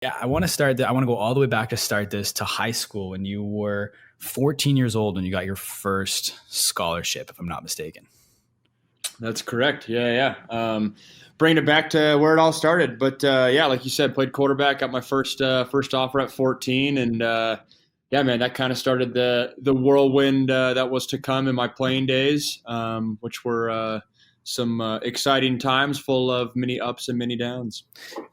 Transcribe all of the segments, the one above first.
Yeah, I want to start that. I want to go all the way back to start this to high school when you were 14 years old when you got your first scholarship, if I'm not mistaken. That's correct. Yeah, yeah. Bringing it back to where it all started, but yeah, like you said, played quarterback. Got my first offer at 14, and yeah, man, that kind of started the whirlwind that was to come in my playing days, which were some exciting times, full of many ups and many downs.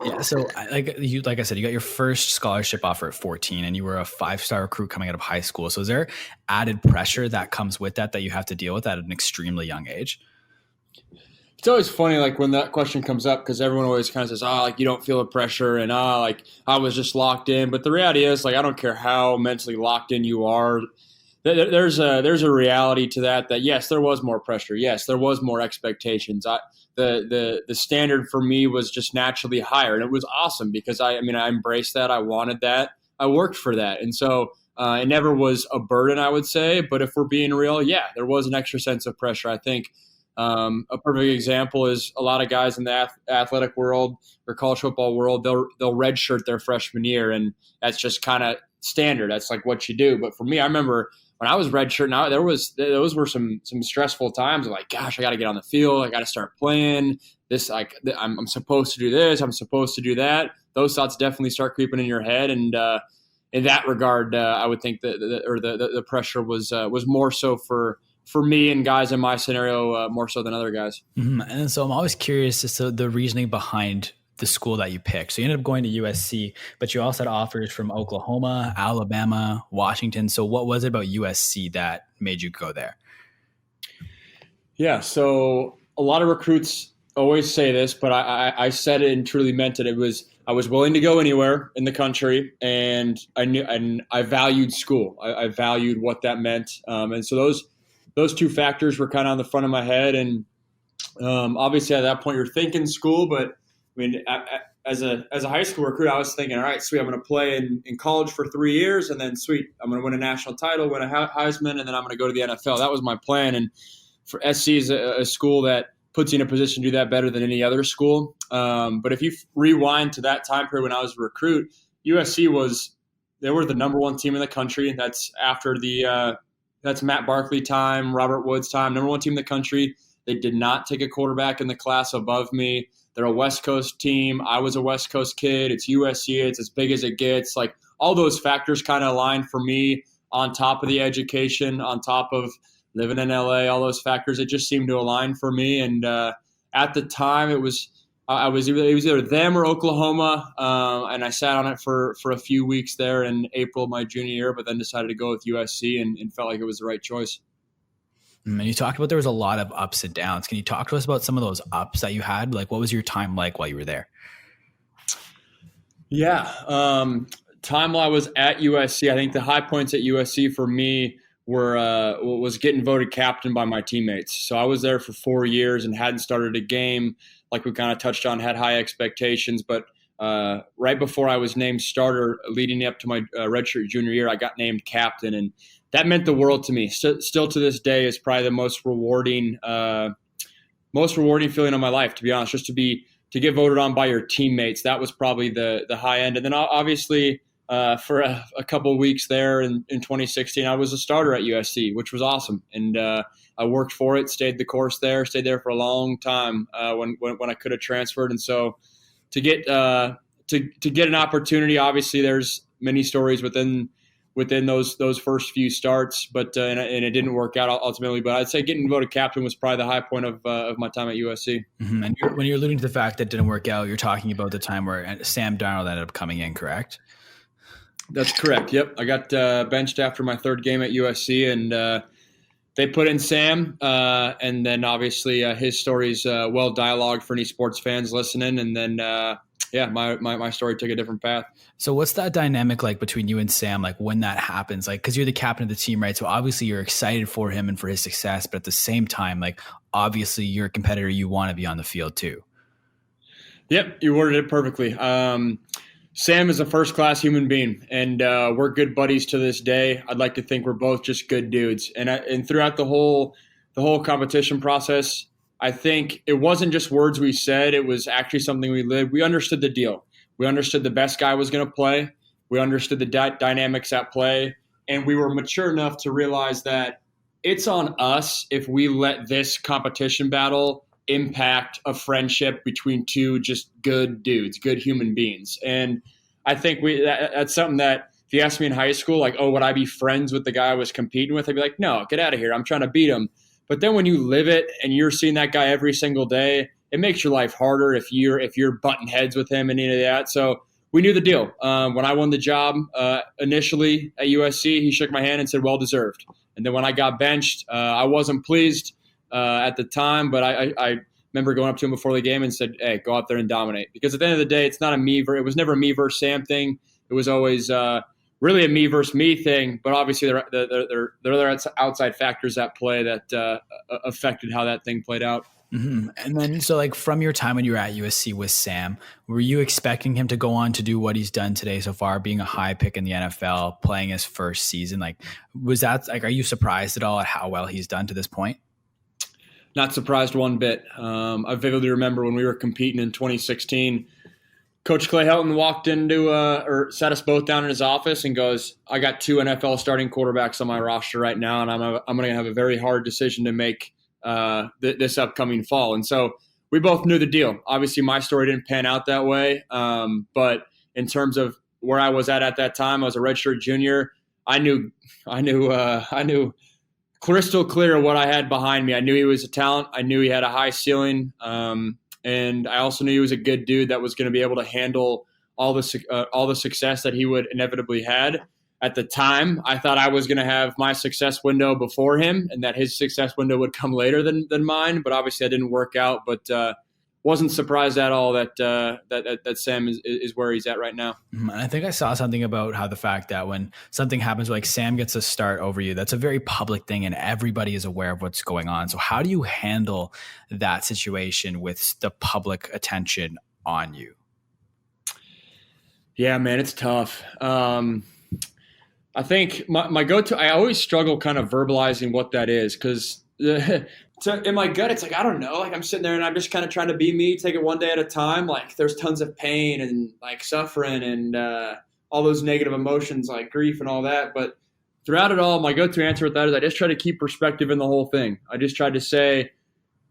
Yeah, so like I said, you got your first scholarship offer at 14, and you were a five-star recruit coming out of high school. So is there added pressure that comes with that you have to deal with at an extremely young age? It's always funny, like when that question comes up, because everyone always kind of says, "Oh, like you don't feel the pressure," and like I was just locked in. But the reality is, like I don't care how mentally locked in you are. There's a reality to that. That yes, there was more pressure. Yes, there was more expectations. The standard for me was just naturally higher, and it was awesome because I embraced that. I wanted that. I worked for that, and so it never was a burden, I would say. But if we're being real, yeah, there was an extra sense of pressure. I think a perfect example is a lot of guys in the athletic world or college football world, they'll redshirt their freshman year, and that's just kind of standard. That's like what you do. But for me, I remember when I was redshirting, those were some stressful times. Like, gosh, I got to get on the field. I got to start playing. This like I'm supposed to do this. I'm supposed to do that. Those thoughts definitely start creeping in your head, and in that regard, I would think that the pressure was more so for me and guys in my scenario, more so than other guys. And so I'm always curious as to the reasoning behind the school that you picked. So you ended up going to USC, but you also had offers from Oklahoma, Alabama, Washington. So what was it about USC that made you go there? Yeah, so a lot of recruits always say this, but I said it and truly meant it. I was willing to go anywhere in the country, and I valued school. I valued what that meant, and so those two factors were kind of on the front of my head. And obviously, at that point, you're thinking school, but I mean, as a high school recruit, I was thinking, all right, sweet, I'm going to play in college for 3 years, and then sweet, I'm going to win a national title, win a Heisman, and then I'm going to go to the NFL. That was my plan. And for SC is a school that puts you in a position to do that better than any other school. But if you rewind to that time period when I was a recruit, USC they were the number one team in the country. That's after that's Matt Barkley time, Robert Woods time, number one team in the country. They did not take a quarterback in the class above me. They're a West Coast team. I was a West Coast kid. It's USC. It's as big as it gets. Like all those factors kind of aligned for me on top of the education, on top of living in LA, all those factors. It just seemed to align for me. And at the time, it was either them or Oklahoma, and I sat on it for a few weeks there in April of my junior year, but then decided to go with USC and felt like it was the right choice. And you talked about there was a lot of ups and downs. Can you talk to us about some of those ups that you had? Like, what was your time like while you were there? Yeah, time while I was at USC, I think the high points at USC for me was getting voted captain by my teammates. So I was there for 4 years and hadn't started a game. Like we kind of touched on, had high expectations, but right before I was named starter, leading up to my redshirt junior year, I got named captain, and that meant the world to me. Still to this day is probably the most rewarding feeling of my life, to be honest. Just to get voted on by your teammates, that was probably the high end. And then obviously for a couple of weeks there in 2016, I was a starter at USC, which was awesome. And I worked for it, stayed the course there, stayed there for a long time when I could have transferred. And so to get an opportunity, obviously there's many stories within those first few starts, but and it didn't work out ultimately. But I'd say getting voted captain was probably the high point of my time at USC. And when you're alluding to the fact that it didn't work out, you're talking about the time where Sam Darnold ended up coming in, correct? That's correct. Yep, I got benched after my third game at USC, and they put in Sam, and then obviously his story's well dialogued for any sports fans listening, and then yeah, my story took a different path. So what's that dynamic like between you and Sam? Like when that happens, like, cause you're the captain of the team, right? So obviously you're excited for him and for his success, but at the same time, like obviously you're a competitor. You want to be on the field too. Yep. You worded it perfectly. Sam is a first-class human being, and we're good buddies to this day. I'd like to think we're both just good dudes. And throughout the whole competition process, I think it wasn't just words we said. It was actually something we lived. We understood the deal. We understood the best guy was going to play. We understood the dynamics at play. And we were mature enough to realize that it's on us if we let this competition battle impact a friendship between two just good dudes, good human beings. And I think that's something that if you asked me in high school, like, oh, would I be friends with the guy I was competing with? I'd be like, no, get out of here. I'm trying to beat him. But then when you live it and you're seeing that guy every single day, it makes your life harder if you're butting heads with him and any of that. So we knew the deal. When I won the job initially at USC, he shook my hand and said, well deserved. And then when I got benched, I wasn't pleased at the time, but I remember going up to him before the game and said, hey, go out there and dominate. Because at the end of the day, it's not it was never a me versus Sam thing. It was always really a me versus me thing. But obviously there are outside factors at play that affected how that thing played out. Mm-hmm. And then, so like from your time when you were at USC with Sam, were you expecting him to go on to do what he's done today so far, being a high pick in the NFL, playing his first season? Like, was that like, are you surprised at all at how well he's done to this point? Not surprised one bit. I vividly remember when we were competing in 2016, Coach Clay Helton walked into or sat us both down in his office and goes, I got 2 NFL starting quarterbacks on my roster right now, and I'm going to have a very hard decision to make this upcoming fall. And so we both knew the deal. Obviously, my story didn't pan out that way. But in terms of where I was at that time, I was a redshirt junior. I knew crystal clear what I had behind me. I knew he was a talent. I knew he had a high ceiling. And I also knew he was a good dude that was going to be able to handle all the success that he would inevitably had. At the time, I thought I was going to have my success window before him and that his success window would come later than mine. But obviously, that didn't work out. But wasn't surprised at all that Sam is where he's at right now. And I think I saw something about how the fact that when something happens, like Sam gets a start over you, that's a very public thing and everybody is aware of what's going on. So how do you handle that situation with the public attention on you? Yeah, man, it's tough. I think my go-to, I always struggle kind of verbalizing what that is because so in my gut, it's like, I don't know, like I'm sitting there and I'm just kind of trying to be me, take it one day at a time. Like there's tons of pain and like suffering and all those negative emotions like grief and all that. But throughout it all, my go-to answer with that is I just try to keep perspective in the whole thing. I just tried to say,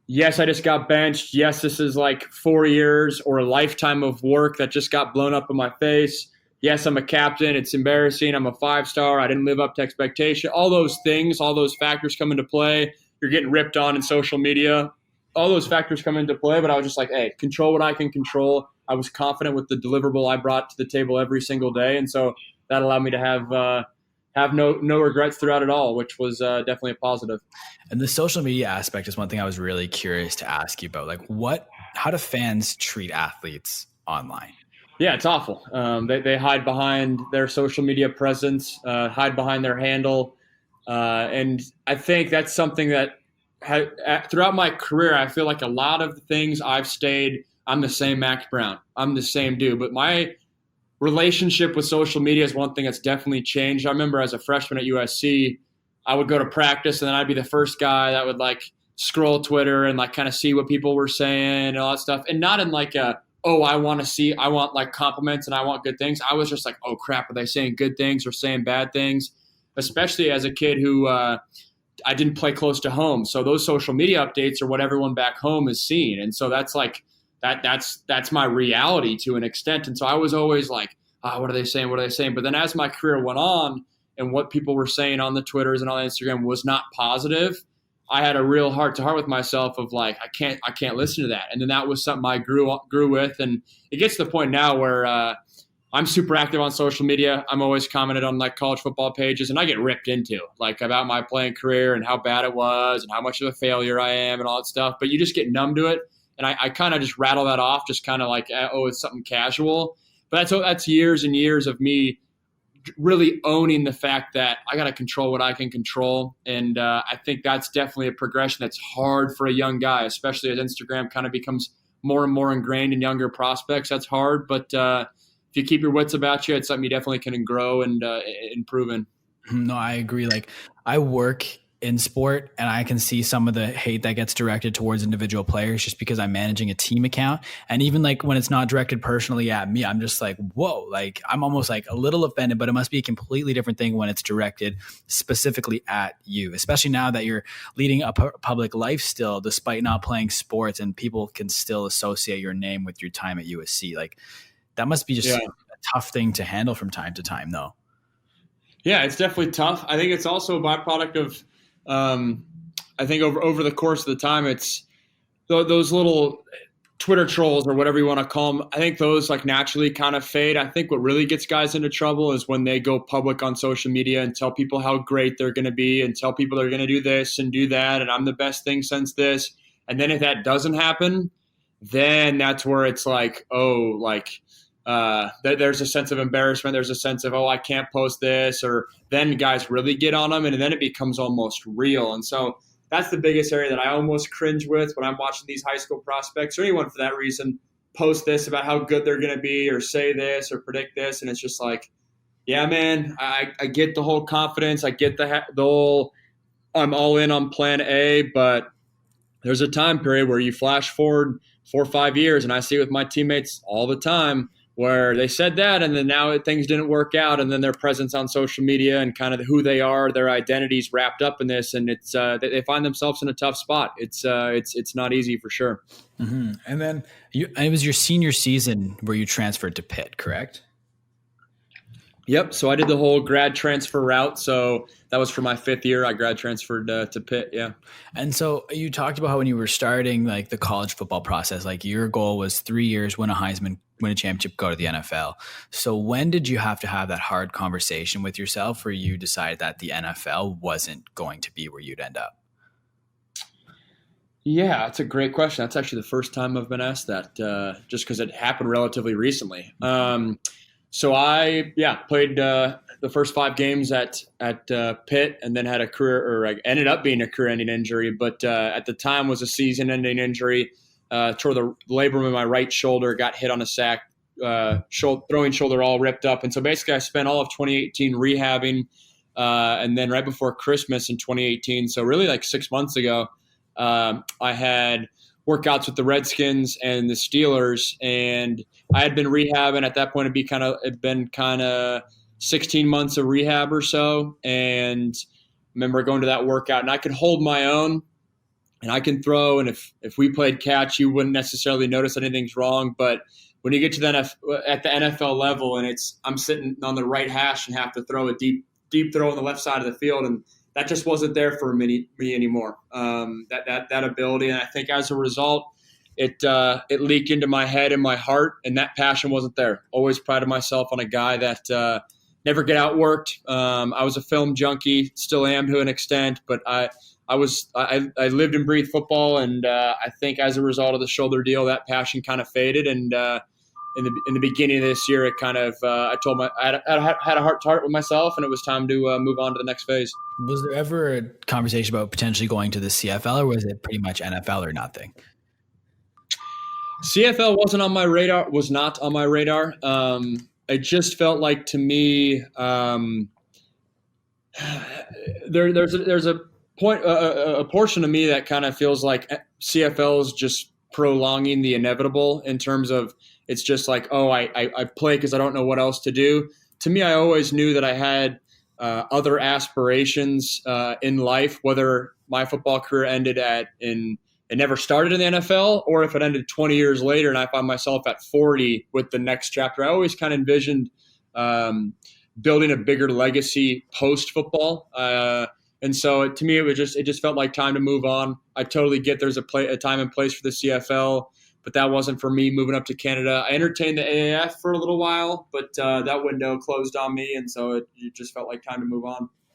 yes, I just got benched. Yes, this is like 4 years or a lifetime of work that just got blown up in my face. Yes, I'm a captain. It's embarrassing. I'm a 5-star. I didn't live up to expectation. All those things, all those factors come into play. You're getting ripped on in social media. All those factors come into play, but I was just like, hey, control what I can control. I was confident with the deliverable I brought to the table every single day, and so that allowed me to have no regrets throughout it all, which was definitely a positive. And the social media aspect is one thing I was really curious to ask you about. Like, how do fans treat athletes online? Yeah, it's awful. They hide behind their social media presence, hide behind their handle. And I think that's something that throughout my career, I feel like a lot of the things I'm the same Max Browne. I'm the same dude. But my relationship with social media is one thing that's definitely changed. I remember as a freshman at USC, I would go to practice and then I'd be the first guy that would like scroll Twitter and like kind of see what people were saying and all that stuff. And not in like I want like compliments and I want good things. I was just like, oh crap, are they saying good things or saying bad things? Especially as a kid who I didn't play close to home. So those social media updates are what everyone back home is seeing. And so that's like, that's my reality to an extent. And so I was always like, what are they saying? What are they saying? But then as my career went on and what people were saying on the Twitters and on Instagram was not positive, I had a real heart to heart with myself of like, I can't listen to that. And then that was something I grew with. And it gets to the point now where I'm super active on social media. I'm always commented on like college football pages and I get ripped into like about my playing career and how bad it was and how much of a failure I am and all that stuff. But you just get numb to it. And I kind of just rattle that off, just kind of like, oh, it's something casual. But that's years and years of me really owning the fact that I got to control what I can control. And I think that's definitely a progression that's hard for a young guy, especially as Instagram kind of becomes more and more ingrained in younger prospects. That's hard. But if you keep your wits about you, it's something you definitely can grow and improve in. No, I agree. Like I work in sport, and I can see some of the hate that gets directed towards individual players just because I'm managing a team account. And even like when it's not directed personally at me, I'm just like, whoa, like I'm almost like a little offended, but it must be a completely different thing when it's directed specifically at you, especially now that you're leading a public life still, despite not playing sports, and people can still associate your name with your time at USC. Like that must be just Yeah. a tough thing to handle from time to time though. Yeah, it's definitely tough. I think it's also a byproduct of, I think over the course of the time, it's those little Twitter trolls or whatever you want to call them. I think those like naturally kind of fade. I think what really gets guys into trouble is when they go public on social media and tell people how great they're going to be and tell people they're going to do this and do that and I'm the best thing since this. And then if that doesn't happen, then that's where it's like, oh, like there's a sense of embarrassment. There's a sense of, oh, I can't post this, or then guys really get on them, and then it becomes almost real. And so that's the biggest area that I almost cringe with when I'm watching these high school prospects or anyone for that reason post this about how good they're going to be or say this or predict this. And it's just like, yeah, man, I get the whole confidence. I get the whole I'm all in on plan A, but there's a time period where you flash forward 4 or 5 years, and I see it with my teammates all the time, where they said that and then now things didn't work out, and then their presence on social media and kind of who they are, their identities wrapped up in this, and it's they find themselves in a tough spot. It's not easy for sure. Mm-hmm. And then it was your senior season where you transferred to Pitt, correct? Yep. So I did the whole grad transfer route. So that was for my 5th year. I grad transferred to Pitt. Yeah. And so you talked about how when you were starting like the college football process, like your goal was 3 years, win a Heisman, win a championship, go to the NFL. So when did you have to have that hard conversation with yourself where you decided that the NFL wasn't going to be where you'd end up? Yeah, that's a great question. That's actually the first time I've been asked that, just because it happened relatively recently. So I played the first 5 games at Pitt, and then had a career, or ended up being a career-ending injury. But at the time was a season-ending injury. Tore the labrum in my right shoulder, got hit on a sack, throwing shoulder all ripped up. And so basically I spent all of 2018 rehabbing, and then right before Christmas in 2018, so really like 6 months ago, I had workouts with the Redskins and the Steelers, and I had been rehabbing at that point. It'd been kind of 16 months of rehab or so. And I remember going to that workout, and I could hold my own, and I can throw. And if we played catch, you wouldn't necessarily notice anything's wrong. But when you get to at the NFL level, and I'm sitting on the right hash and have to throw a deep throw on the left side of the field, and that just wasn't there for me anymore. That ability, and I think as a result, it leaked into my head and my heart, and that passion wasn't there. Always prided myself on a guy that never get outworked. I was a film junkie, still am to an extent, but I lived and breathed football, and I think as a result of the shoulder deal, that passion kind of faded. And in the beginning of this year, it kind of I had a heart to heart with myself, and it was time to move on to the next phase. Was there ever a conversation about potentially going to the CFL, or was it pretty much NFL or nothing? CFL wasn't on my radar. Was not on my radar. It just felt like to me there's a point a portion of me that kind of feels like CFL is just prolonging the inevitable in terms of it's just like, oh, I play because I don't know what else to do. To me, I always knew that I had other aspirations in life, whether my football career ended it never started in the NFL, or if it ended 20 years later and I find myself at 40 with the next chapter. I always kind of envisioned building a bigger legacy post football. And so to me, it just felt like time to move on. I totally get there's a time and place for the CFL, but that wasn't for me moving up to Canada. I entertained the AAF for a little while, but that window closed on me, and so it just felt like time to move on.